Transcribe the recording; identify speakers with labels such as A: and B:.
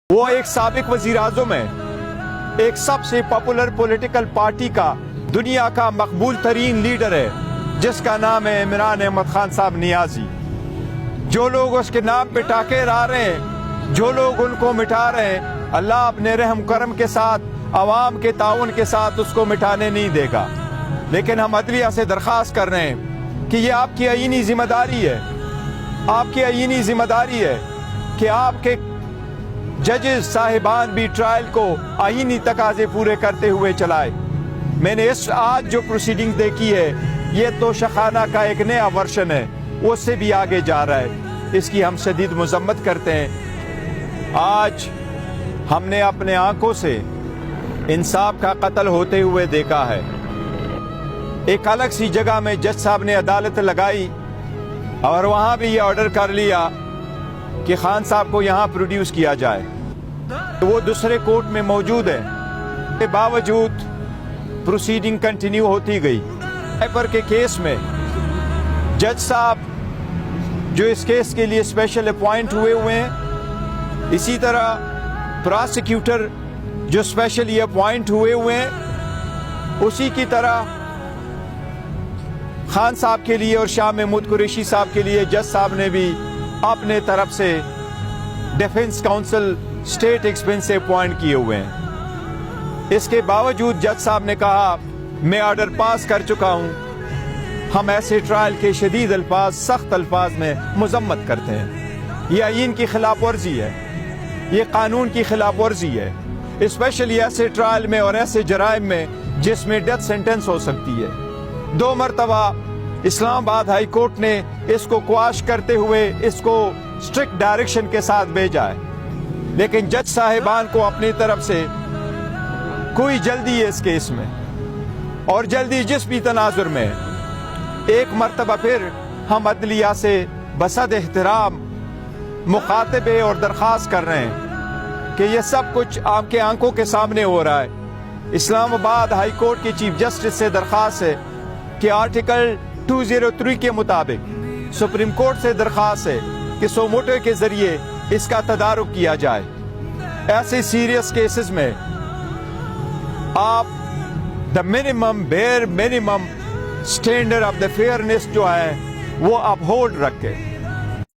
A: وہ ایک سابق وزیر اعظم ہے، ایک سب سے پاپولر پولیٹیکل پارٹی کا دنیا کا مقبول ترین لیڈر ہے جس کا نام ہے عمران احمد خان صاحب نیازی۔ جو لوگ اس کے نام پہ ٹاکے لا رہے ہیں، جو لوگ ان کو مٹا رہے ہیں، اللہ اپنے رحم کرم کے ساتھ، عوام کے تعاون کے ساتھ اس کو مٹانے نہیں دے گا۔ لیکن ہم عدلیہ سے درخواست کر رہے ہیں کہ یہ آپ کی آئینی ذمہ داری ہے، آپ کی آئینی ذمہ داری ہے کہ آپ کے ججز صاحبان بھی ٹرائل کو آئینی تقاضے پورے کرتے ہوئے چلائے۔ میں نے آج جو پروسیڈنگ دیکھی ہے، یہ تو شخانہ کا ایک نیا ورژن ہے، اس سے بھی آگے جا رہا ہے، اس کی ہم شدید مذمت کرتے ہیں۔ آج ہم نے اپنے آنکھوں سے انصاف کا قتل ہوتے ہوئے دیکھا ہے۔ ایک الگ سی جگہ میں جج صاحب نے عدالت لگائی اور وہاں بھی یہ آرڈر کر لیا کہ خان صاحب کو یہاں پروڈیوس کیا جائے، وہ دوسرے کورٹ میں موجود ہے، کے باوجود پروسیڈنگ کنٹینیو ہوتی گئی۔ ہائپر کے کیس میں جج صاحب جو اس کیس کے لیے اسپیشل اپوائنٹ ہوئے ہیں، اسی طرح پراسیکیوٹر جو اسپیشلی اپوائنٹ ہوئے ہیں، اسی کی طرح خان صاحب کے لیے اور شاہ محمود قریشی صاحب کے لیے جج صاحب نے بھی اپنے طرف سے ڈیفنس کاؤنسل اسٹیٹ ایکسپنس سے اپوائنٹ کیے ہوئے ہیں۔ اس کے باوجود جج صاحب نے کہا میں آرڈر پاس کر چکا ہوں۔ ہم ایسے ٹرائل کے شدید الفاظ، سخت الفاظ میں مذمت کرتے ہیں۔ یہ آئین کی خلاف ورزی ہے، یہ قانون کی خلاف ورزی ہے، اسپیشلی ایسے ٹرائل میں اور ایسے جرائم میں جس میں ڈیتھ سینٹنس ہو سکتی ہے۔ 2 مرتبہ اسلام آباد ہائی کورٹ نے اس کو قواش کرتے ہوئے اس کو اسٹرکٹ ڈائریکشن کے ساتھ بھیجا ہے، لیکن جج صاحبان کو اپنی طرف سے کوئی جلدی ہے اس کیس میں، اور جلدی جس بھی تناظر میں۔ ایک مرتبہ پھر ہم عدلیہ سے بصد احترام مخاطبے اور درخواست کر رہے ہیں کہ یہ سب کچھ آپ کے آنکھوں کے سامنے ہو رہا ہے۔ اسلام آباد ہائی کورٹ کے چیف جسٹس سے درخواست ہے کہ آرٹیکل 203 کے مطابق سپریم کورٹ سے درخواست ہے کہ سو موٹو کے ذریعے اس کا تدارک کیا جائے۔ ایسے سیریس کیسز میں آپ the minimum bare minimum standard of the fairness جو ہے وہ اپ ہولڈ رکھیں۔